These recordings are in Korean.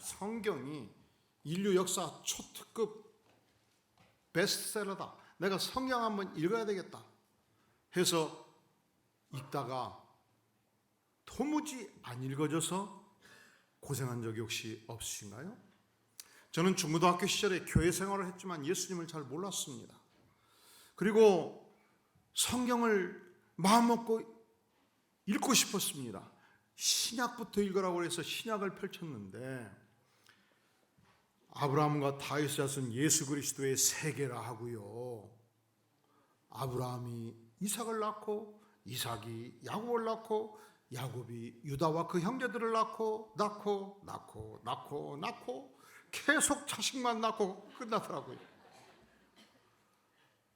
성경이 인류 역사 초특급 베스트셀러다. 내가 성경 한번 읽어야 되겠다 해서 읽다가 도무지 안 읽어져서 고생한 적이 혹시 없으신가요? 저는 중고등학교 시절에 교회 생활을 했지만 예수님을 잘 몰랐습니다. 그리고 성경을 마음먹고 읽고 싶었습니다. 신약부터 읽으라고 해서 신약을 펼쳤는데 아브라함과 다윗의 자손 예수 그리스도의 세계라 하고요. 아브라함이 이삭을 낳고 이삭이 야곱을 낳고 야곱이 유다와 그 형제들을 낳고 계속 자식만 낳고 끝나더라고요.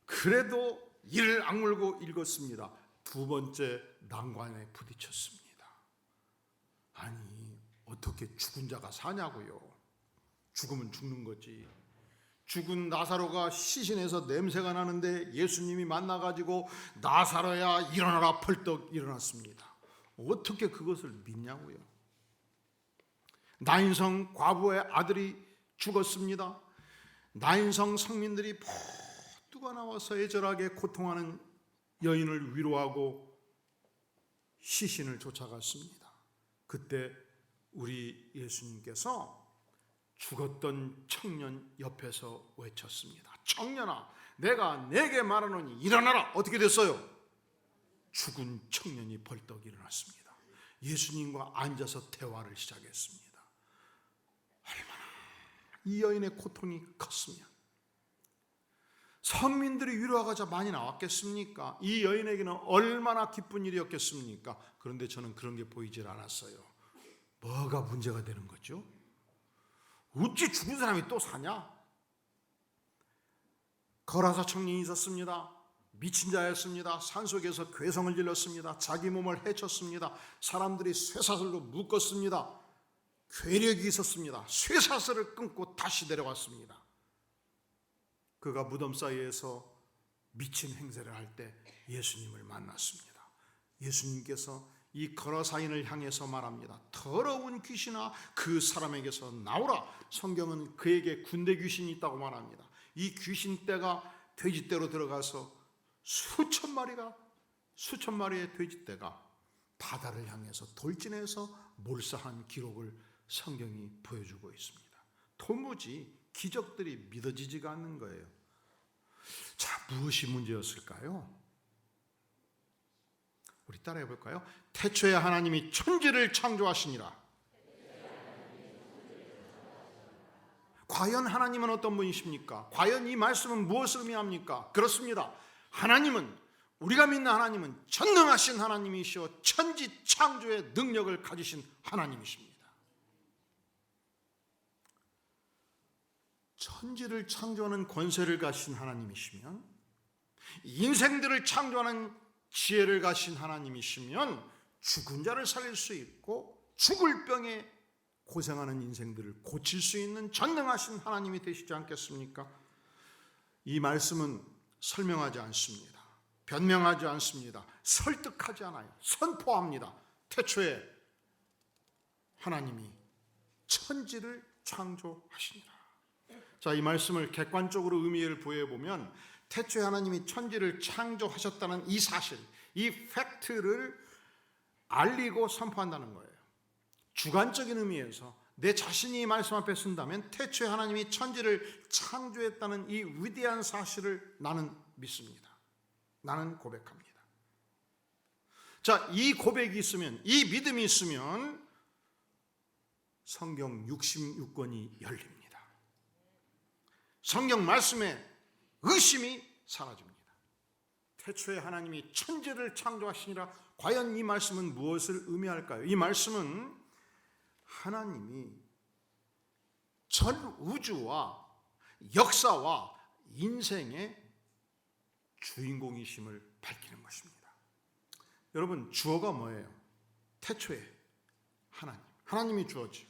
그래도 이를 악물고 읽었습니다. 두 번째 난관에 부딪혔습니다. 아니, 어떻게 죽은 자가 사냐고요. 죽으면 죽는 거지. 죽은 나사로가 시신에서 냄새가 나는데 예수님이 만나가지고 나사로야 일어나라 펄떡 일어났습니다. 어떻게 그것을 믿냐고요. 나인성 과부의 아들이 죽었습니다. 나인성 성민들이 모두가 나와서 애절하게 고통하는 여인을 위로하고 시신을 쫓아갔습니다. 그때 우리 예수님께서 죽었던 청년 옆에서 외쳤습니다. 청년아, 내가 내게 말하노니 일어나라. 어떻게 됐어요? 죽은 청년이 벌떡 일어났습니다. 예수님과 앉아서 대화를 시작했습니다. 얼마나 이 여인의 고통이 컸으면 성민들이 위로하고자 많이 나왔겠습니까? 이 여인에게는 얼마나 기쁜 일이었겠습니까? 그런데 저는 그런 게 보이질 않았어요. 뭐가 문제가 되는 거죠? 어찌 죽은 사람이 또 사냐? 거라사 청년이 있었습니다. 미친 자였습니다. 산속에서 괴성을 질렀습니다. 자기 몸을 해쳤습니다. 사람들이 쇠사슬로 묶었습니다. 괴력이 있었습니다. 쇠사슬을 끊고 다시 내려왔습니다. 그가 무덤 사이에서 미친 행세를 할 때 예수님을 만났습니다. 예수님께서 이 거라사인을 향해서 말합니다. 더러운 귀신아, 그 사람에게서 나오라. 성경은 그에게 군대 귀신이 있다고 말합니다. 이 귀신떼가 돼지떼로 들어가서 수천 마리의 돼지떼가 바다를 향해서 돌진해서 몰사한 기록을 성경이 보여주고 있습니다. 도무지 기적들이 믿어지지가 않는 거예요. 자, 무엇이 문제였을까요? 우리 따라해 볼까요? 태초에 하나님이 천지를 창조하시니라. 과연 하나님은 어떤 분이십니까? 과연 이 말씀은 무엇을 의미합니까? 그렇습니다. 하나님은, 우리가 믿는 하나님은 전능하신 하나님이시오 천지 창조의 능력을 가지신 하나님이십니다. 천지를 창조하는 권세를 가신 하나님이시면, 인생들을 창조하는 지혜를 가신 하나님이시면 죽은 자를 살릴 수 있고 죽을 병에 고생하는 인생들을 고칠 수 있는 전능하신 하나님이 되시지 않겠습니까? 이 말씀은 설명하지 않습니다. 변명하지 않습니다. 설득하지 않아요. 선포합니다. 태초에 하나님이 천지를 창조하시니라. 자, 이 말씀을 객관적으로 의미를 부여해보면 태초에 하나님이 천지를 창조하셨다는 이 사실, 이 팩트를 알리고 선포한다는 거예요. 주관적인 의미에서 내 자신이 이 말씀 앞에 쓴다면 태초에 하나님이 천지를 창조했다는 이 위대한 사실을 나는 믿습니다. 나는 고백합니다. 자, 이 고백이 있으면, 이 믿음이 있으면 성경 66권이 열립니다. 성경 말씀에 의심이 사라집니다. 태초에 하나님이 천지를 창조하시니라. 과연 이 말씀은 무엇을 의미할까요? 이 말씀은 하나님이 전 우주와 역사와 인생의 주인공이심을 밝히는 것입니다. 여러분, 주어가 뭐예요? 태초에 하나님, 하나님이 주어지.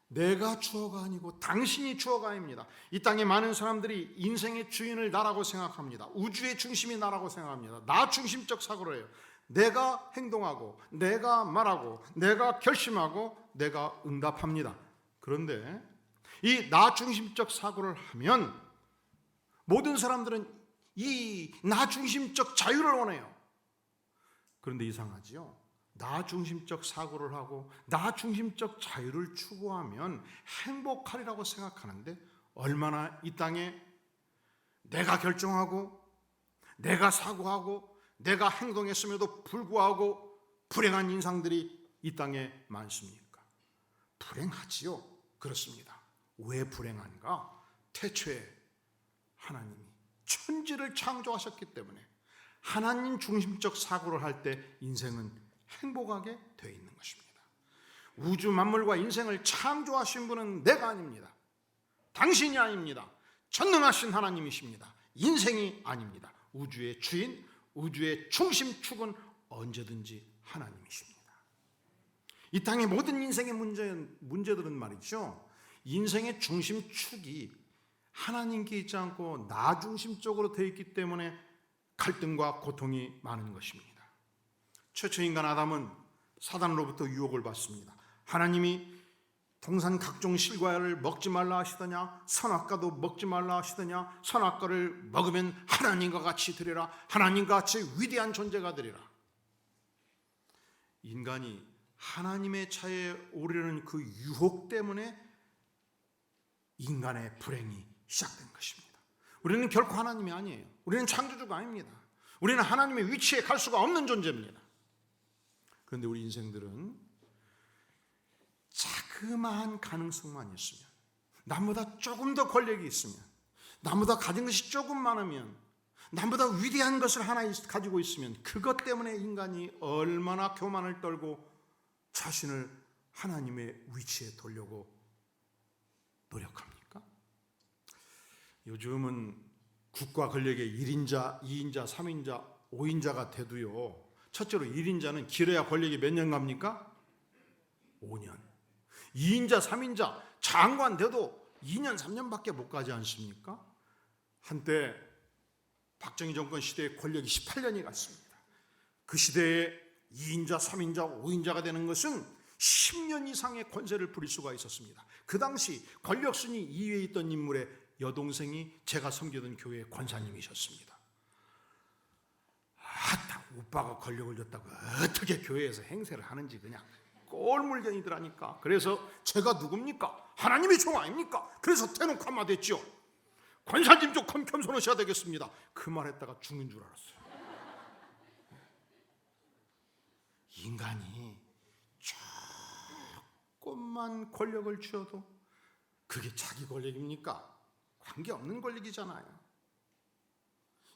내가 주어가 아니고 당신이 주어가 아닙니다. 이 땅에 많은 사람들이 인생의 주인을 나라고 생각합니다. 우주의 중심이 나라고 생각합니다. 나 중심적 사고를 해요. 내가 행동하고 내가 말하고 내가 결심하고 내가 응답합니다. 그런데 이 나 중심적 사고를 하면 모든 사람들은 이 나 중심적 자유를 원해요. 그런데 이상하지요. 나 중심적 사고를 하고 나 중심적 자유를 추구하면 행복하리라고 생각하는데 얼마나 이 땅에 내가 결정하고 내가 사고하고 내가 행동했음에도 불구하고 불행한 인상들이 이 땅에 많습니까? 불행하지요. 그렇습니다. 왜 불행한가? 태초에 하나님이 천지를 창조하셨기 때문에 하나님 중심적 사고를 할 때 인생은 행복하게 되어 있는 것입니다. 우주 만물과 인생을 창조하신 분은 내가 아닙니다. 당신이 아닙니다. 전능하신 하나님이십니다. 인생이 아닙니다. 우주의 주인, 우주의 중심축은 언제든지 하나님이십니다. 이 땅의 모든 인생의 문제들은 말이죠, 인생의 중심축이 하나님께 있지 않고 나 중심적으로 되어 있기 때문에 갈등과 고통이 많은 것입니다. 최초 인간 아담은 사단으로부터 유혹을 받습니다. 하나님이 동산 각종 실과를 먹지 말라 하시더냐, 선악과도 먹지 말라 하시더냐, 선악과를 먹으면 하나님과 같이 되리라, 하나님과 같이 위대한 존재가 되리라. 인간이 하나님의 차에 오르려는 그 유혹 때문에 인간의 불행이 시작된 것입니다. 우리는 결코 하나님이 아니에요. 우리는 창조주가 아닙니다. 우리는 하나님의 위치에 갈 수가 없는 존재입니다. 그런데 우리 인생들은 자그마한 가능성만 있으면, 남보다 조금 더 권력이 있으면, 남보다 가진 것이 조금 많으면, 남보다 위대한 것을 하나 가지고 있으면 그것 때문에 인간이 얼마나 교만을 떨고 자신을 하나님의 위치에 두려고 노력합니까? 요즘은 국가 권력의 1인자, 2인자, 3인자, 5인자가 돼도요, 첫째로 1인자는 길어야 권력이 몇 년 갑니까? 5년. 2인자, 3인자, 장관 돼도 2년, 3년밖에 못 가지 않습니까? 한때 박정희 정권 시대의 권력이 18년이 갔습니다. 그 시대에 2인자, 3인자, 5인자가 되는 것은 10년 이상의 권세를 부릴 수가 있었습니다. 그 당시 권력순위 2위에 있던 인물의 여동생이 제가 섬기던 교회의 권사님이셨습니다. 아따, 오빠가 권력을 줬다고 어떻게 교회에서 행세를 하는지 그냥 꼴물견이더라니까. 그래서 제가 누굽니까? 하나님의 종 아닙니까? 그래서 대놓고 한마디 했죠. 권사님 좀 겸손하셔야 되겠습니다. 그 말 했다가 죽는 줄 알았어요. 인간이 조금만 권력을 쥐어도 그게 자기 권력입니까? 관계없는 권력이잖아요.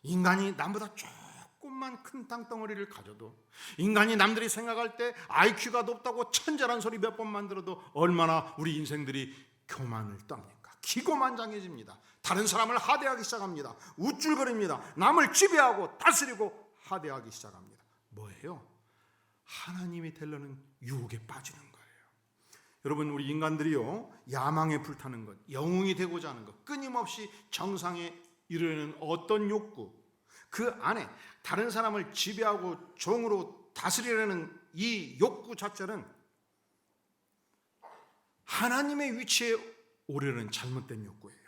인간이 남보다 조금만 큰 땅덩어리를 가져도, 인간이 남들이 생각할 때 IQ가 높다고 천재란 소리 몇 번만 들어도 얼마나 우리 인생들이 교만을 떱니까? 기고만장해집니다. 다른 사람을 하대하기 시작합니다. 우쭐거립니다. 남을 지배하고 다스리고 하대하기 시작합니다. 뭐예요? 하나님이 되려는 유혹에 빠지는 거예요. 여러분, 우리 인간들이요, 야망에 불타는 것, 영웅이 되고자 하는 것, 끊임없이 정상에 이르려는 어떤 욕구, 그 안에 다른 사람을 지배하고 종으로 다스리려는 이 욕구 자체는 하나님의 위치에 오르려는 잘못된 욕구예요.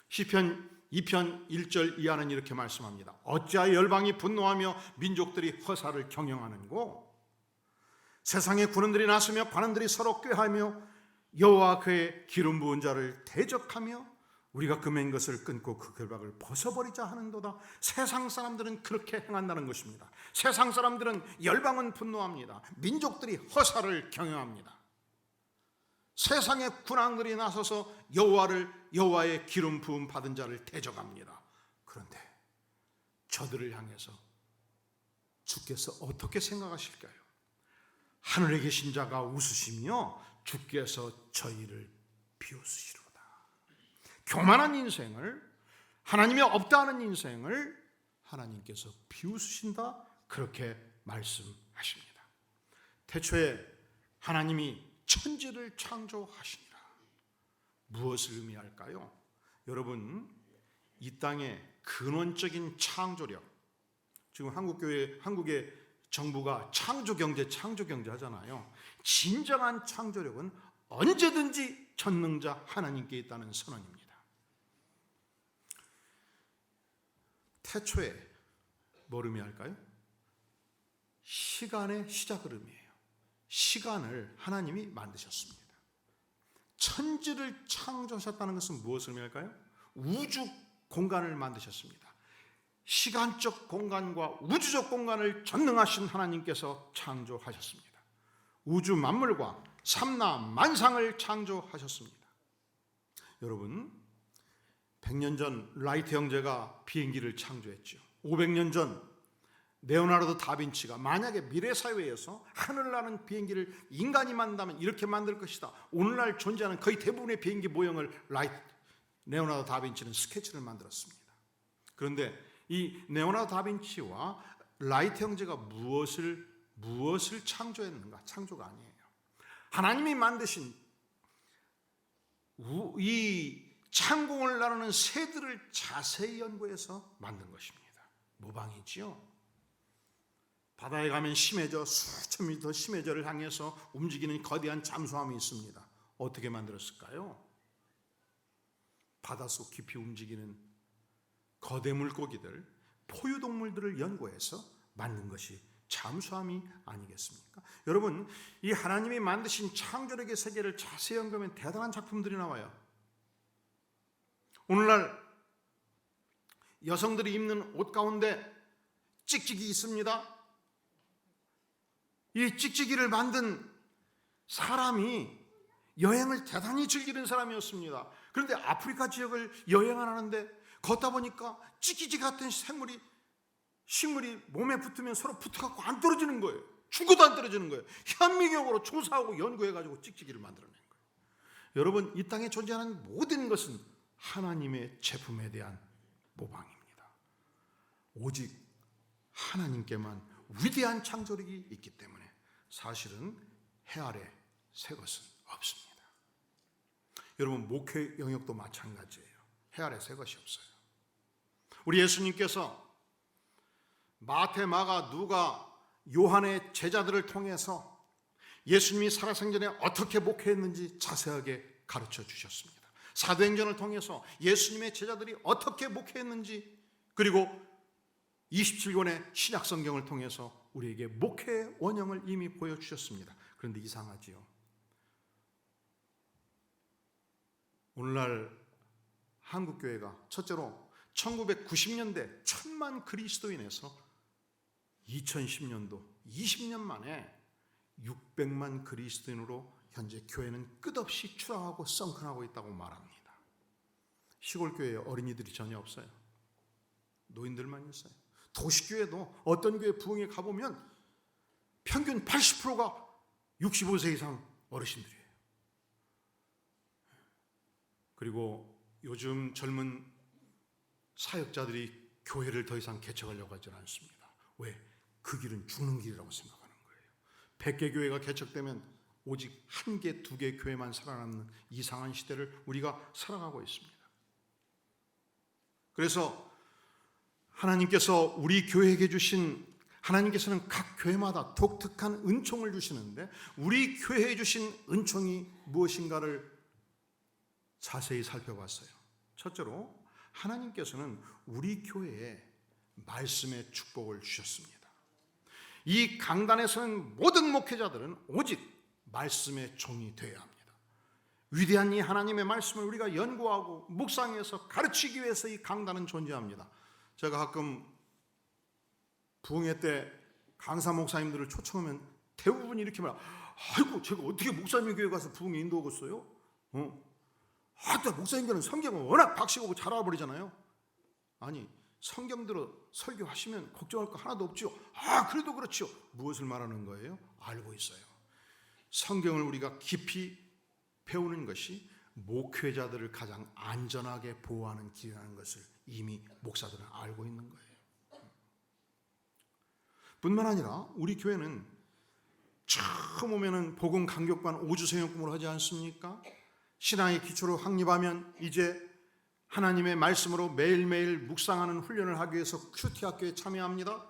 시편 2편 1절 이하는 이렇게 말씀합니다. 어찌하여 열방이 분노하며 민족들이 허사를 경영하는고? 세상에 군원들이 나서며 관원들이 서로 꾀하며 여호와 그의 기름 부은 자를 대적하며 우리가 금한 것을 끊고 그 결박을 벗어버리자 하는도다. 세상 사람들은 그렇게 행한다는 것입니다. 세상 사람들은 열방은 분노합니다. 민족들이 허사를 경영합니다. 세상의 군왕들이 나서서 여호와의 기름 부음 받은 자를 대적합니다. 그런데 저들을 향해서 주께서 어떻게 생각하실까요? 하늘에 계신 자가 웃으시며 주께서 저희를 비웃으시로다. 교만한 인생을, 하나님이 없다 하는 인생을 하나님께서 비웃으신다, 그렇게 말씀하십니다. 태초에 하나님이 천지를 창조하시니라. 무엇을 의미할까요? 여러분, 이 땅의 근원적인 창조력, 지금 한국의 정부가 창조경제 하잖아요. 진정한 창조력은 언제든지 전능자 하나님께 있다는 선언입니다. 태초에 뭘 의미할까요? 시간의 시작을 의미해요. 시간을 하나님이 만드셨습니다. 천지를 창조하셨다는 것은 무엇을 의미할까요? 우주 공간을 만드셨습니다. 시간적 공간과 우주적 공간을 전능하신 하나님께서 창조하셨습니다. 우주 만물과 삼라 만상을 창조하셨습니다. 여러분, 100년 전 라이트 형제가 비행기를 창조했죠. 500년 전 레오나르도 다빈치가 만약에 미래사회에서 하늘나는 비행기를 인간이 만든다면 이렇게 만들 것이다, 오늘날 존재하는 거의 대부분의 비행기 모형을 레오나르도 다빈치는 스케치를 만들었습니다. 그런데 이 레오나르도 다빈치와 라이트 형제가 무엇을 창조했는가? 창조가 아니에요. 하나님이 만드신 이 창공을 나르는 새들을 자세히 연구해서 만든 것입니다. 모방이지요. 바다에 가면 심해져 수천 미터 심해져를 향해서 움직이는 거대한 잠수함이 있습니다. 어떻게 만들었을까요? 바닷속 깊이 움직이는 거대 물고기들, 포유동물들을 연구해서 만든 것이 잠수함이 아니겠습니까? 여러분, 이 하나님이 만드신 창조력의 세계를 자세히 연구하면 대단한 작품들이 나와요. 오늘날 여성들이 입는 옷 가운데 찍찍이 있습니다. 이 찍찍이를 만든 사람이 여행을 대단히 즐기는 사람이었습니다. 그런데 아프리카 지역을 여행을 하는데 걷다 보니까 찍찍이 같은 식물이 몸에 붙으면 서로 붙어갖고 안 떨어지는 거예요. 죽어도 안 떨어지는 거예요. 현미경으로 조사하고 연구해가지고 찍찍이를 만들어낸 거예요. 여러분, 이 땅에 존재하는 모든 것은 하나님의 제품에 대한 모방입니다. 오직 하나님께만 위대한 창조력이 있기 때문에 사실은 해 아래 새 것은 없습니다. 여러분, 목회 영역도 마찬가지예요. 해 아래 새 것이 없어요. 우리 예수님께서 마태, 마가, 누가, 요한의 제자들을 통해서 예수님이 살아생전에 어떻게 목회했는지 자세하게 가르쳐 주셨습니다. 사도행전을 통해서 예수님의 제자들이 어떻게 목회했는지, 그리고 27권의 신약성경을 통해서 우리에게 목회의 원형을 이미 보여주셨습니다. 그런데 이상하지요. 오늘날 한국교회가 첫째로 1990년대 1000만 그리스도인에서 2010년도 20년 만에 600만 그리스도인으로 현재 교회는 끝없이 추락하고 썬큰하고 있다고 말합니다. 시골교회에 어린이들이 전혀 없어요. 노인들만 있어요. 도시교회도 어떤 교회 부흥에 가보면 평균 80%가 65세 이상 어르신들이에요. 그리고 요즘 젊은 사역자들이 교회를 더 이상 개척하려고 하지 않습니다. 왜? 그 길은 죽는 길이라고 생각하는 거예요. 100개 교회가 개척되면 오직 1개, 2개 교회만 살아남는 이상한 시대를 우리가 살아가고 있습니다. 그래서 하나님께서 우리 교회에게 주신, 하나님께서는 각 교회마다 독특한 은총을 주시는데 우리 교회에 주신 은총이 무엇인가를 자세히 살펴봤어요. 첫째로 하나님께서는 우리 교회에 말씀의 축복을 주셨습니다. 이 강단에서는 모든 목회자들은 오직 말씀의 종이 되어야 합니다. 위대한 이 하나님의 말씀을 우리가 연구하고 묵상해서 가르치기 위해서 이 강단은 존재합니다. 제가 가끔 부흥회 때 강사 목사님들을 초청하면 대부분 이렇게 말해요. 아이고, 제가 어떻게 목사님 교회 가서 부흥회 인도하겠어요? 또 목사님들은 성경을 워낙 박식하고 잘 알아버리잖아요. 아니, 성경대로 설교하시면 걱정할 거 하나도 없죠. 그래도 그렇죠. 무엇을 말하는 거예요? 알고 있어요. 성경을 우리가 깊이 배우는 것이 목회자들을 가장 안전하게 보호하는 길이라는 것을 이미 목사들은 알고 있는 거예요. 뿐만 아니라 우리 교회는 처음 오면은 복음 강격반 5주 세용금으로 하지 않습니까? 신앙의 기초로 확립하면 이제 하나님의 말씀으로 매일매일 묵상하는 훈련을 하기 위해서 큐티 학교에 참여합니다.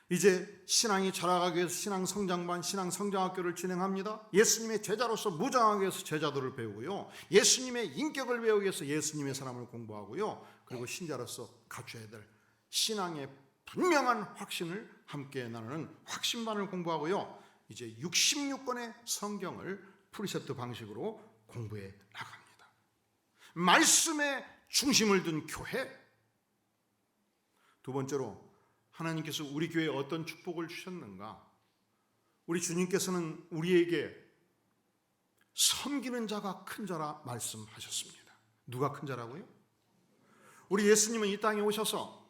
이제 신앙이 자라가기 위해서 신앙 성장반, 신앙 성장학교를 진행합니다. 예수님의 제자로서 무장하기 위해서 제자도를 배우고요. 예수님의 인격을 배우기 위해서 예수님의 사람을 공부하고요. 그리고 신자로서 갖춰야 될 신앙의 분명한 확신을 함께 나누는 확신반을 공부하고요. 이제 66권의 성경을 프리셉트 방식으로 공부해 나갑니다. 말씀에 중심을 둔 교회. 두 번째로, 하나님께서 우리 교회에 어떤 축복을 주셨는가? 우리 주님께서는 우리에게 섬기는 자가 큰 자라 말씀하셨습니다. 누가 큰 자라고요? 우리 예수님은 이 땅에 오셔서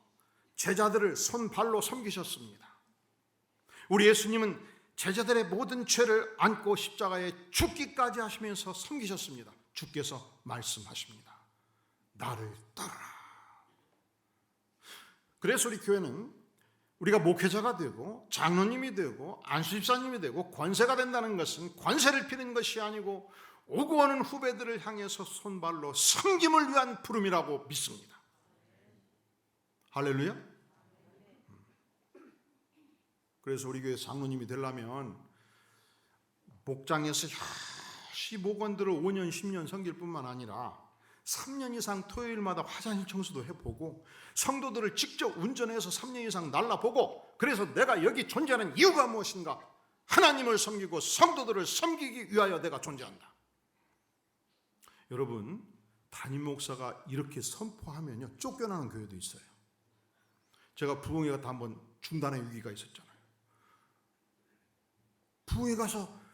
제자들을 손발로 섬기셨습니다. 우리 예수님은 제자들의 모든 죄를 안고 십자가에 죽기까지 하시면서 섬기셨습니다. 주께서 말씀하십니다. 나를 따르라. 그래서 우리 교회는 우리가 목회자가 되고 장로님이 되고 안수집사님이 되고 권세가 된다는 것은 권세를 피는 것이 아니고 오고 오는 후배들을 향해서 손발로 섬김을 위한 부름이라고 믿습니다. 할렐루야. 그래서 우리 교회 장로님이 되려면 목장에서 목원들을 5년 10년 섬길 뿐만 아니라 3년 이상 토요일마다 화장실 청소도 해보고 성도들을 직접 운전해서 3년 이상 날라보고, 그래서 내가 여기 존재하는 이유가 무엇인가? 하나님을 섬기고 성도들을 섬기기 위하여 내가 존재한다. 여러분, 담임 목사가 이렇게 선포하면요 쫓겨나는 교회도 있어요. 제가 부흥회 갔다 한번 중단의 위기가 있었잖아요. 부흥회 가서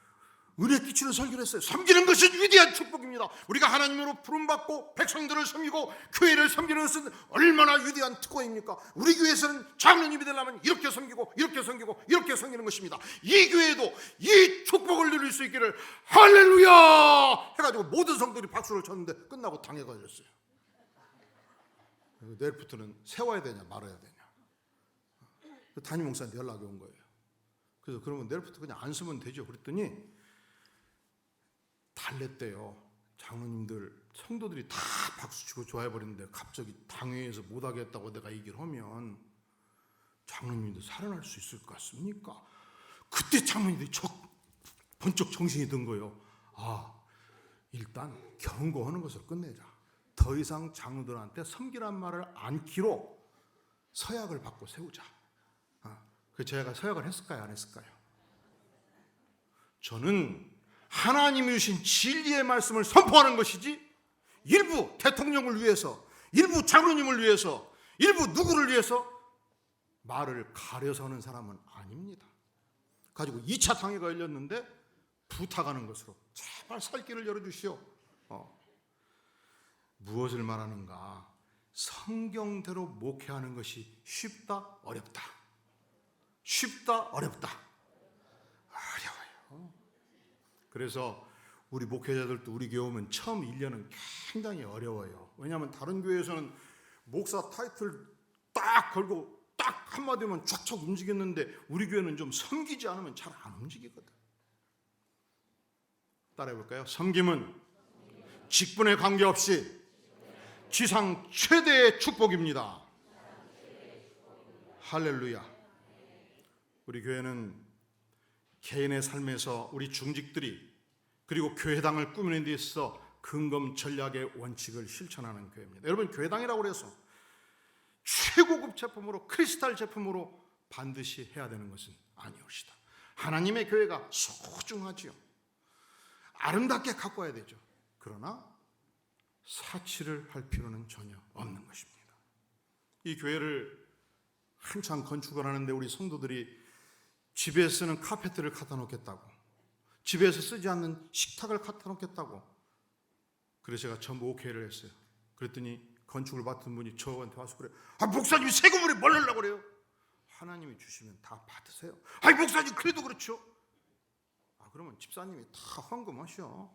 은혜 끼치는 설교를 했어요. 섬기는 것은 위대한 축복입니다. 우리가 하나님으로 부름받고 백성들을 섬기고 교회를 섬기는 것은 얼마나 위대한 특권입니까? 우리 교회에서는 장로님이 되려면 이렇게 섬기고 이렇게 섬기고 이렇게 섬기는 것입니다. 이 교회도 이 축복을 누릴 수 있기를 할렐루야 해가지고 모든 성도들이 박수를 쳤는데 끝나고 당회가 열렸어요. 내일부터는 세워야 되냐 말아야 되냐. 담임 목사한테 연락이 온 거예요. 그래서 그러면 내일부터 그냥 안 쓰면 되죠. 그랬더니 달랬대요. 장로님들 성도들이 다 박수치고 좋아해버리는데 갑자기 당회에서 못하겠다고 내가 얘기를 하면 장로님들 살아날 수 있을 것 같습니까? 그때 장로님들이 번쩍 정신이 든 거예요. 일단 경고하는 것을 끝내자. 더 이상 장로들한테 섬기란 말을 않기로 서약을 받고 세우자. 그 제가 서약을 했을까요? 안 했을까요? 저는 하나님이 주신 진리의 말씀을 선포하는 것이지 일부 대통령을 위해서, 일부 장로님을 위해서, 일부 누구를 위해서 말을 가려서 하는 사람은 아닙니다. 가지고 2차 당회가 열렸는데 부탁하는 것으로 제발 살 길을 열어주시오. 무엇을 말하는가? 성경대로 목회하는 것이 쉽다 어렵다. 쉽다 어렵다. 어려워요. 그래서 우리 목회자들도 우리 교회 오면 처음 1년은 굉장히 어려워요. 왜냐하면 다른 교회에서는 목사 타이틀 딱 걸고 딱 한마디면 쫙쫙 움직였는데 우리 교회는 좀 섬기지 않으면 잘 안 움직이거든. 따라해볼까요? 섬김은 직분에 관계없이 지상 최대의 축복입니다. 할렐루야. 우리 교회는 개인의 삶에서 우리 중직들이 그리고 교회당을 꾸미는 데 있어서 근검 전략의 원칙을 실천하는 교회입니다. 여러분, 교회당이라고 해서 최고급 제품으로 크리스탈 제품으로 반드시 해야 되는 것은 아니옵시다. 하나님의 교회가 소중하지요. 아름답게 갖고 와야 되죠. 그러나 사치를 할 필요는 전혀 없는 것입니다. 이 교회를 한참 건축을 하는데 우리 성도들이 집에 쓰는 카페트를 갖다 놓겠다고, 집에서 쓰지 않는 식탁을 갖다 놓겠다고, 그래서 제가 전부 오케이를 했어요. 그랬더니 건축을 맡은 분이 저한테 와서 그래요. 목사님 세금을 뭘 하려고 그래요? 하나님이 주시면 다 받으세요. 목사님 그래도 그렇죠. 그러면 집사님이 다 헌금하셔.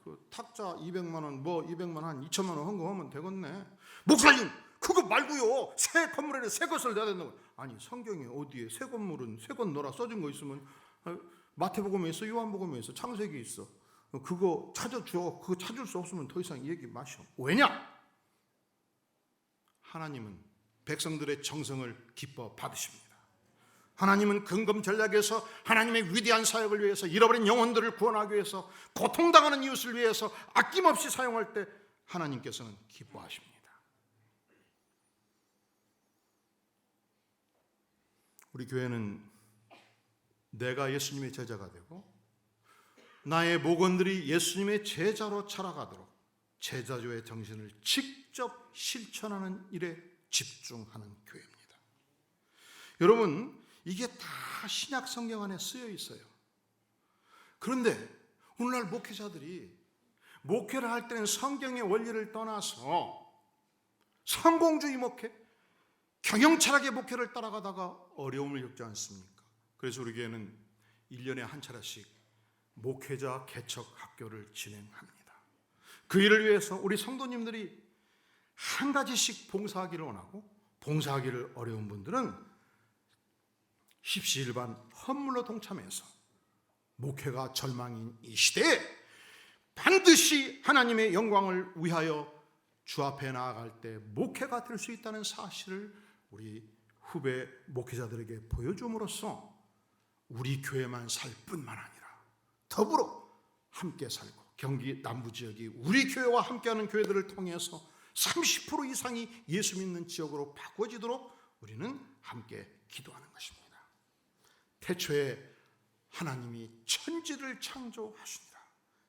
그 탁자 200만 원, 200만 원, 한 2천만 원 헌금하면 되겠네. 목사님 그거 말고요, 새 건물에는 새 것을 내야 된다고. 아니, 성경에 어디에 새 건물은 새 것 넣어라 써진 거 있으면 마태복음에 있어, 요한복음에 있어, 창세기에 있어. 그거 찾아줘. 그거 찾을 수 없으면 더 이상 얘기 마셔. 왜냐? 하나님은 백성들의 정성을 기뻐 받으십니다. 하나님은 근검 전략에서 하나님의 위대한 사역을 위해서, 잃어버린 영혼들을 구원하기 위해서, 고통당하는 이웃을 위해서 아낌없이 사용할 때 하나님께서는 기뻐하십니다. 우리 교회는 내가 예수님의 제자가 되고 나의 목원들이 예수님의 제자로 자라가도록 제자조의 정신을 직접 실천하는 일에 집중하는 교회입니다. 여러분, 이게 다 신약 성경 안에 쓰여 있어요. 그런데 오늘날 목회자들이 목회를 할 때는 성경의 원리를 떠나서 성공주의 목회, 경영철학의 목회를 따라가다가 어려움을 겪지 않습니까? 그래서 우리 교회는 1년에 한 차례씩 목회자 개척 학교를 진행합니다. 그 일을 위해서 우리 성도님들이 한 가지씩 봉사하기를 원하고, 봉사하기를 어려운 분들은 십시일반 헌물로 동참해서 목회가 절망인 이 시대에 반드시 하나님의 영광을 위하여 주 앞에 나아갈 때 목회가 될 수 있다는 사실을 우리 후배 목회자들에게 보여줌으로써 우리 교회만 살 뿐만 아니라 더불어 함께 살고, 경기 남부지역이 우리 교회와 함께하는 교회들을 통해서 30% 이상이 예수 믿는 지역으로 바꿔지도록 우리는 함께 기도하는 것입니다. 태초에 하나님이 천지를 창조하시니라.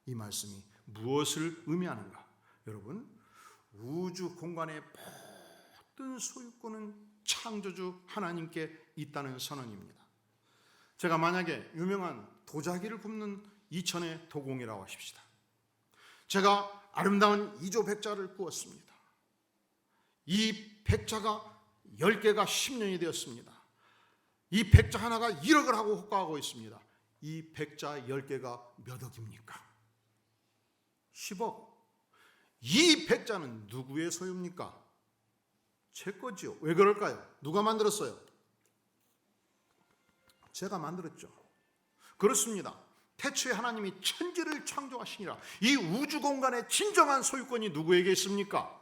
이 말씀이 무엇을 의미하는가? 여러분, 우주 공간의 모든 소유권은 창조주 하나님께 있다는 선언입니다. 제가 만약에 유명한 도자기를 굽는 이천의 도공이라고 하십시다. 제가 아름다운 이조 백자를 구웠습니다. 이 백자가 10개가 10년이 되었습니다. 이 백자 하나가 1억을 하고 호가하고 있습니다. 이 백자 10개가 몇 억입니까? 10억. 이 백자는 누구의 소유입니까? 제 거지요. 왜 그럴까요? 누가 만들었어요? 제가 만들었죠. 그렇습니다. 태초에 하나님이 천지를 창조하시니라. 이 우주 공간의 진정한 소유권이 누구에게 있습니까?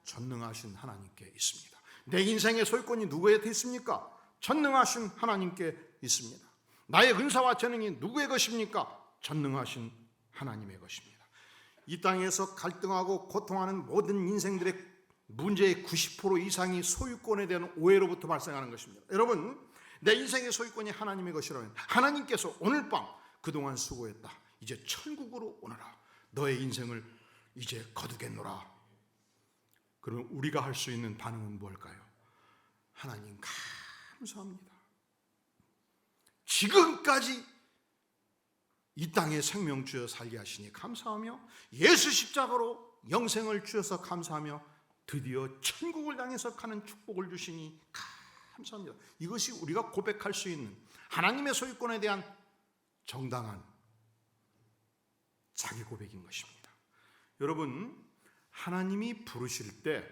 전능하신 하나님께 있습니다. 내 인생의 소유권이 누구에게 있습니까? 전능하신 하나님께 있습니다. 나의 은사와 재능이 누구의 것입니까? 전능하신 하나님의 것입니다. 이 땅에서 갈등하고 고통하는 모든 인생들의 문제의 90% 이상이 소유권에 대한 오해로부터 발생하는 것입니다. 여러분, 내 인생의 소유권이 하나님의 것이라면 하나님께서 오늘 밤 그동안 수고했다, 이제 천국으로 오너라, 너의 인생을 이제 거두겠노라. 그러면 우리가 할 수 있는 반응은 뭘까요? 하나님 감사합니다. 지금까지 이 땅에 생명 주어 살게 하시니 감사하며, 예수 십자가로 영생을 주셔서 감사하며, 드디어 천국을 향해서 가는 축복을 주시니 감사합니다. 이것이 우리가 고백할 수 있는 하나님의 소유권에 대한 정당한 자기 고백인 것입니다. 여러분, 하나님이 부르실 때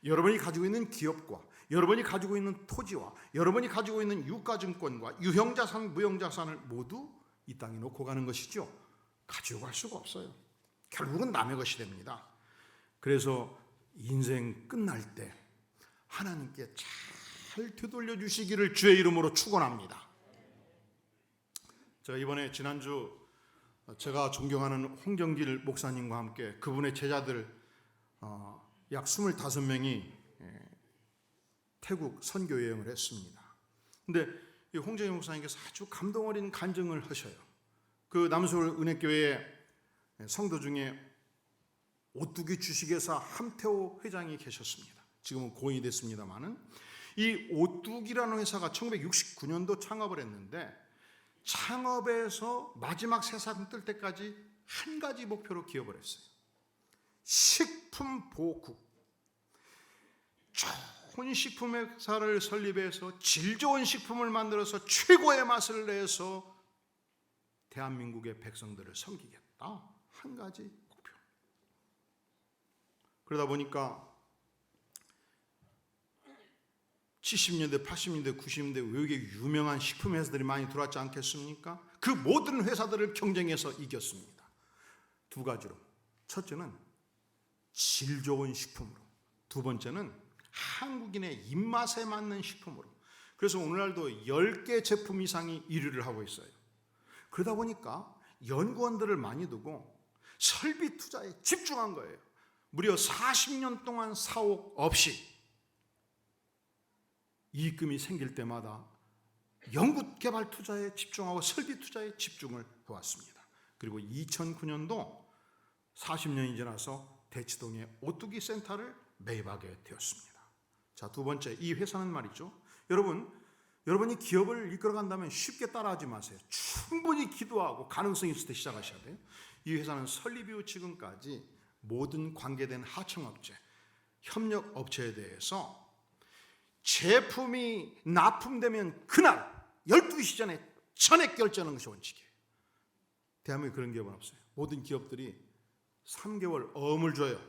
여러분이 가지고 있는 기업과 여러분이 가지고 있는 토지와 여러분이 가지고 있는 유가증권과 유형자산, 무형자산을 모두 이 땅에 놓고 가는 것이죠. 가지고 갈 수가 없어요. 결국은 남의 것이 됩니다. 그래서 인생 끝날 때 하나님께 잘 되돌려 주시기를 주의 이름으로 축원합니다. 제가 이번에 지난주 제가 존경하는 홍정길 목사님과 함께 그분의 제자들 약 25명이 태국 선교 여행을 했습니다. 근데 이 홍정길 목사님께서 아주 감동 어린 간증을 하셔요. 그 남서울 은혜교회 성도 중에 오뚜기 주식회사 함태호 회장이 계셨습니다. 지금은 고인이 됐습니다만은, 이 오뚜기라는 회사가 1969년도 창업을 했는데 창업에서 마지막 세상 뜰 때까지 한 가지 목표로 기업을 했어요. 식품 보국. 좋은 식품 회사를 설립해서 질 좋은 식품을 만들어서 최고의 맛을 내서 대한민국의 백성들을 섬기겠다. 한 가지 목표. 그러다 보니까 70년대, 80년대, 90년대 외국에 유명한 식품 회사들이 많이 들어왔지 않겠습니까? 그 모든 회사들을 경쟁해서 이겼습니다. 두 가지로. 첫째는 질 좋은 식품으로, 두 번째는 한국인의 입맛에 맞는 식품으로. 그래서 오늘날도 10개 제품 이상이 1위를 하고 있어요. 그러다 보니까 연구원들을 많이 두고 설비 투자에 집중한 거예요. 무려 40년 동안 사옥 없이 이익금이 생길 때마다 연구개발 투자에 집중하고 설비 투자에 집중을 해왔습니다. 그리고 2009년도 40년이 지나서 대치동에 오뚜기 센터를 매입하게 되었습니다. 자, 두 번째, 이 회사는 말이죠. 여러분이 기업을 이끌어간다면 쉽게 따라하지 마세요. 충분히 기도하고 가능성이 있을 때 시작하셔야 돼요. 이 회사는 설립 이후 지금까지 모든 관계된 하청업체, 협력업체에 대해서 제품이 납품되면 그날 12시 전에 전액 결제하는 것이 원칙이에요. 대한민국에 그런 기업은 없어요. 모든 기업들이 3개월 어음을 줘요.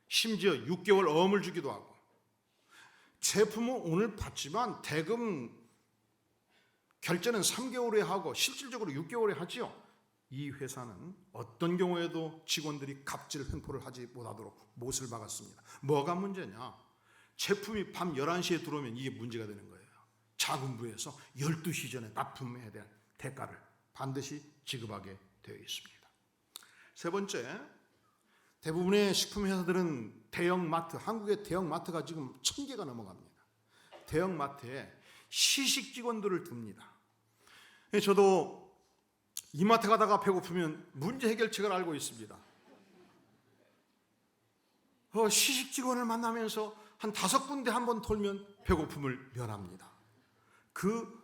심지어 6개월 어음을 주기도 하고. 제품은 오늘 받지만 대금 결제는 3개월에 하고 실질적으로 6개월에 하지요. 이 회사는 어떤 경우에도 직원들이 갑질 횡포를 하지 못하도록 못을 박았습니다. 뭐가 문제냐? 제품이 밤 11시에 들어오면 이게 문제가 되는 거예요. 자금부에서 12시 전에 납품해야 될 대가를 반드시 지급하게 되어 있습니다. 세 번째, 대부분의 식품 회사들은 대형마트, 한국의 대형마트가 지금 1000개가 넘어갑니다. 대형마트에 시식 직원들을 둡니다. 저도 이마트 가다가 배고프면 문제 해결책을 알고 있습니다. 시식 직원을 만나면서 한 5군데 한번 돌면 배고픔을 면합니다. 그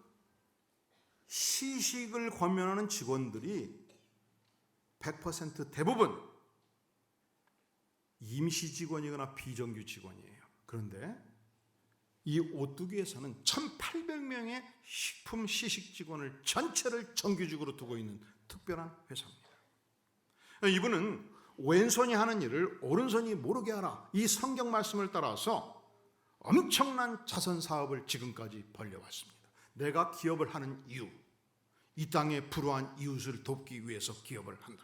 시식을 권면하는 직원들이 100% 대부분 임시 직원이거나 비정규 직원이에요. 그런데 이 오뚜기에서는 1800명의 식품 시식 직원을 전체를 정규직으로 두고 있는 특별한 회사입니다. 이분은 왼손이 하는 일을 오른손이 모르게 하라, 이 성경 말씀을 따라서 엄청난 자선 사업을 지금까지 벌려왔습니다. 내가 기업을 하는 이유, 이 땅에 불우한 이웃을 돕기 위해서 기업을 한다.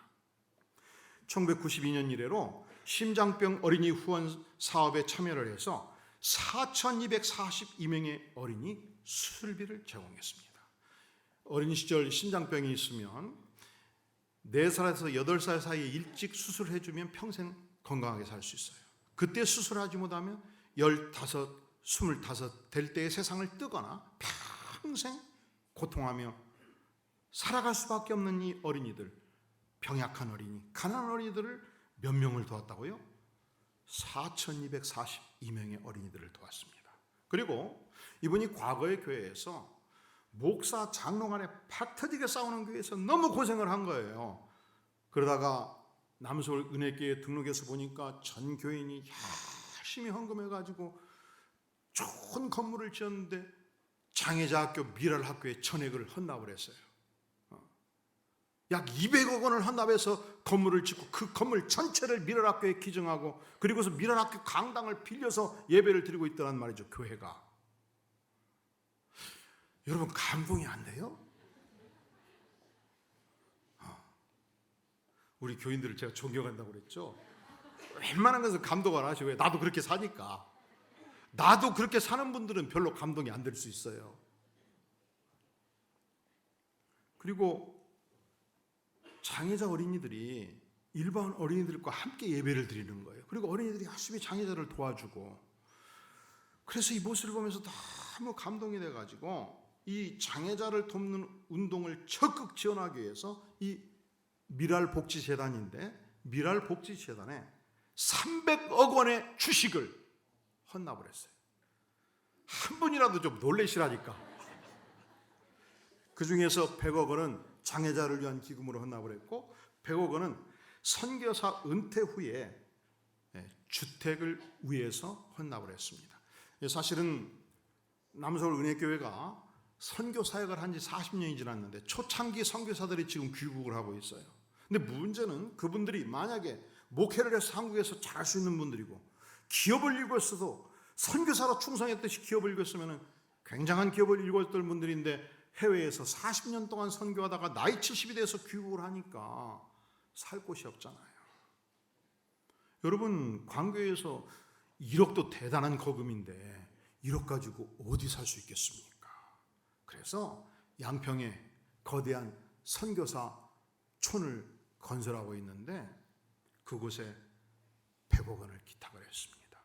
1992년 이래로 심장병 어린이 후원 사업에 참여를 해서 4242명의 어린이 수술비를 제공했습니다. 어린 시절 심장병이 있으면 4살에서 8살 사이에 일찍 수술해주면 평생 건강하게 살 수 있어요. 그때 수술하지 못하면 15, 25 될 때의 세상을 뜨거나 평생 고통하며 살아갈 수밖에 없는 이 어린이들, 병약한 어린이, 가난한 어린이들을 몇 명을 도왔다고요? 4242명의 어린이들을 도왔습니다. 그리고 이분이 과거의 교회에서 목사, 장로 간에 팍 터지게 싸우는 교회에서 너무 고생을 한 거예요. 그러다가 남서울 은혜교회에 등록해서 보니까 전 교인이 열심히 헌금해가지고 좋은 건물을 지었는데 장애자학교 미랄학교에 전액을 헌납을 했어요. 약 200억 원을 헌납해서 건물을 짓고 그 건물 전체를 미랄학교에 기증하고 그리고서 미랄학교 강당을 빌려서 예배를 드리고 있다는 말이죠. 교회가. 여러분 감동이 안 돼요? 우리 교인들을 제가 존경한다고 그랬죠. 웬만한 것은 감동 안 하시고, 왜? 나도 그렇게 사니까. 나도 그렇게 사는 분들은 별로 감동이 안 될 수 있어요. 그리고 장애자 어린이들이 일반 어린이들과 함께 예배를 드리는 거예요. 그리고 어린이들이 열심히 장애자를 도와주고, 그래서 이 모습을 보면서 너무 감동이 돼가지고 이 장애자를 돕는 운동을 적극 지원하기 위해서 이 미랄복지재단인데, 미랄복지재단에 300억 원의 주식을 헌납을 했어요. 한 분이라도 좀 놀래시라니까. 그 중에서 100억 원은 장애자를 위한 기금으로 헌납을 했고, 100억 원은 선교사 은퇴 후에 주택을 위해서 헌납을 했습니다. 사실은 남서울 은혜교회가 선교 사역을 한 지 40년이 지났는데 초창기 선교사들이 지금 귀국을 하고 있어요. 근데 문제는 그분들이 만약에 목회를 해서 한국에서 잘할 수 있는 분들이고 기업을 일궜어도 선교사로 충성했듯이 기업을 일궜으면 굉장한 기업을 일궜던 분들인데 해외에서 40년 동안 선교하다가 나이 70이 돼서 귀국을 하니까 살 곳이 없잖아요. 여러분 광교에서 1억도 대단한 거금인데 1억 가지고 어디 살 수 있겠습니까? 그래서 양평에 거대한 선교사촌을 건설하고 있는데 그곳에 100억 원을 기탁을 했습니다.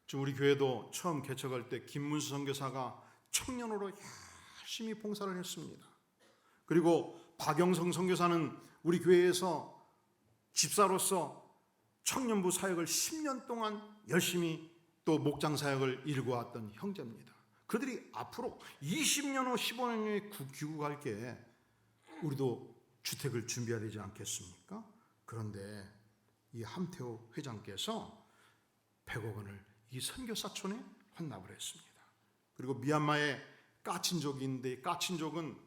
지금 우리 교회도 처음 개척할 때 김문수 선교사가 청년으로 열심히 봉사를 했습니다. 그리고 박영성 선교사는 우리 교회에서 집사로서 청년부 사역을 10년 동안 열심히 또 목장 사역을 일구었던 형제입니다. 그들이 앞으로 20년 후 15년 후에 귀국할 게 우리도 주택을 준비해야 되지 않겠습니까? 그런데 이 함태호 회장께서 100억 원을 이 선교사촌에 헌납을 했습니다. 그리고 미얀마에 까친족이 있는데 까친족은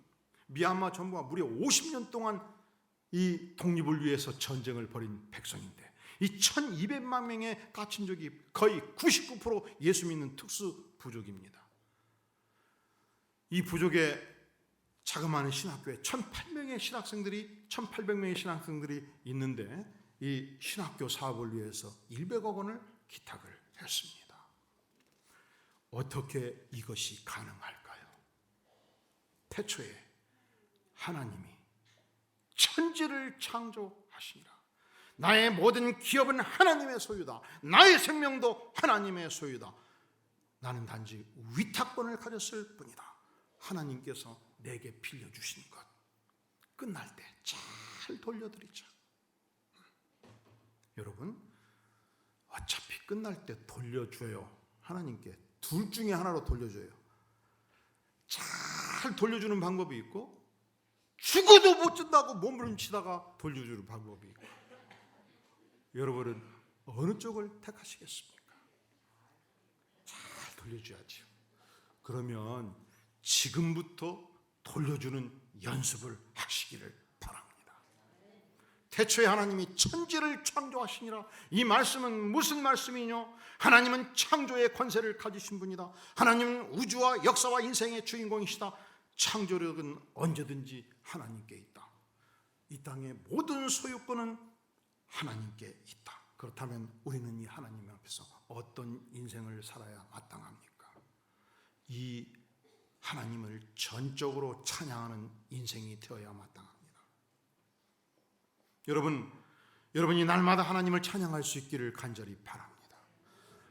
미얀마 정부가 무려 50년 동안 이 독립을 위해서 전쟁을 벌인 백성인데 이 1200만 명의 까친족이 거의 99% 예수 믿는 특수 부족입니다. 이 부족의 자그마한 신학교에 1800명의 신학생들이 있는데 이 신학교 사업을 위해서 100억 원을 기탁을 했습니다. 어떻게 이것이 가능할까요? 태초에 하나님이 천지를 창조하시니라. 나의 모든 기업은 하나님의 소유다. 나의 생명도 하나님의 소유다. 나는 단지 위탁권을 가졌을 뿐이다. 하나님께서 내게 빌려주신 것 끝날 때 잘 돌려드리자. 여러분, 어차피 끝날 때 돌려줘요. 하나님께 둘 중에 하나로 돌려줘요. 잘 돌려주는 방법이 있고 죽어도 못 준다고 몸부림치다가 돌려주는 방법이 있고 여러분은 어느 쪽을 택하시겠습니까? 잘 돌려줘야죠. 그러면 지금부터 돌려주는 연습을 하시기를 바랍니다. 태초에 하나님이 천지를 창조하시니라. 이 말씀은 무슨 말씀이뇨? 하나님은 창조의 권세를 가지신 분이다. 하나님은 우주와 역사와 인생의 주인공이시다. 창조력은 언제든지 하나님께 있다. 이 땅의 모든 소유권은 하나님께 있다. 그렇다면 우리는 이 하나님 앞에서 어떤 인생을 살아야 마땅합니까? 이 하나님을 전적으로 찬양하는 인생이 되어야 마땅합니다. 여러분이 날마다 하나님을 찬양할 수 있기를 간절히 바랍니다.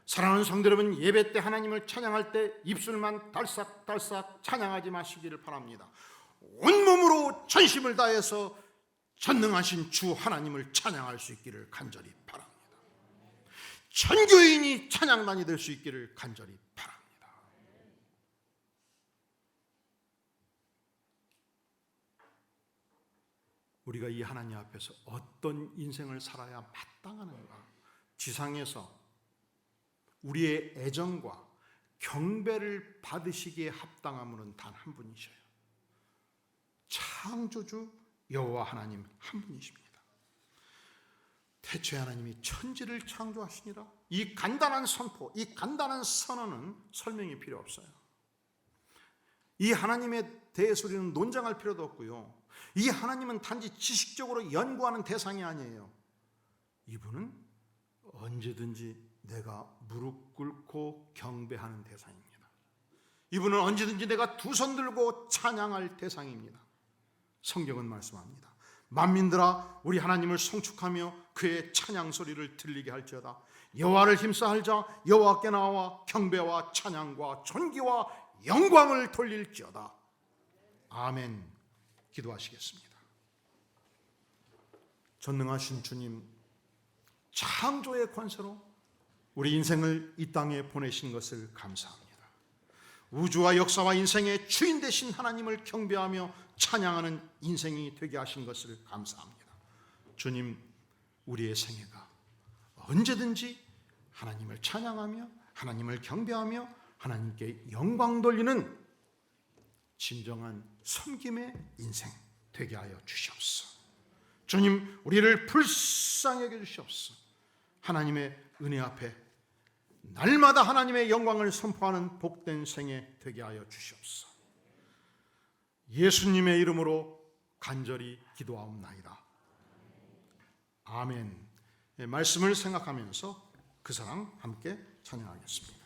사랑하는 성도 여러분, 예배 때 하나님을 찬양할 때 입술만 달싹달싹 찬양하지 마시기를 바랍니다. 온몸으로 전심을 다해서 전능하신 주 하나님을 찬양할 수 있기를 간절히 바랍니다. 전교인이 찬양단이 될 수 있기를 간절히 바랍니다. 우리가 이 하나님 앞에서 어떤 인생을 살아야 마땅하는가? 지상에서 우리의 애정과 경배를 받으시기에 합당함은 단 한 분이셔요. 창조주 여호와 하나님 한 분이십니다. 태초에 하나님이 천지를 창조하시니라. 이 간단한 선포, 이 간단한 선언은 설명이 필요 없어요. 이 하나님에 대해서 우리는 논쟁할 필요도 없고요. 이 하나님은 단지 지식적으로 연구하는 대상이 아니에요. 이분은 언제든지 내가 무릎 꿇고 경배하는 대상입니다. 이분은 언제든지 내가 두 손 들고 찬양할 대상입니다. 성경은 말씀합니다. 만민들아 우리 하나님을 송축하며 그의 찬양 소리를 들리게 할지어다. 여호와를 힘써할자 여호와께 나와 경배와 찬양과 존귀와 영광을 돌릴지어다. 아멘. 기도하시겠습니다. 전능하신 주님, 창조의 권세로 우리 인생을 이 땅에 보내신 것을 감사합니다. 우주와 역사와 인생의 주인 되신 하나님을 경배하며 찬양하는 인생이 되게 하신 것을 감사합니다. 주님, 우리의 생애가 언제든지 하나님을 찬양하며 하나님을 경배하며 하나님께 영광 돌리는 진정한 섬김의 인생 되게 하여 주시옵소서. 주님, 우리를 불쌍히 여겨 주시옵소서. 하나님의 은혜 앞에 날마다 하나님의 영광을 선포하는 복된 생애 되게 하여 주시옵소서. 예수님의 이름으로 간절히 기도하옵나이다. 아멘. 말씀을 생각하면서 그 사랑 함께 찬양하겠습니다.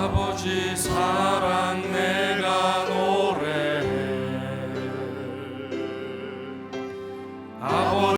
아버지 사랑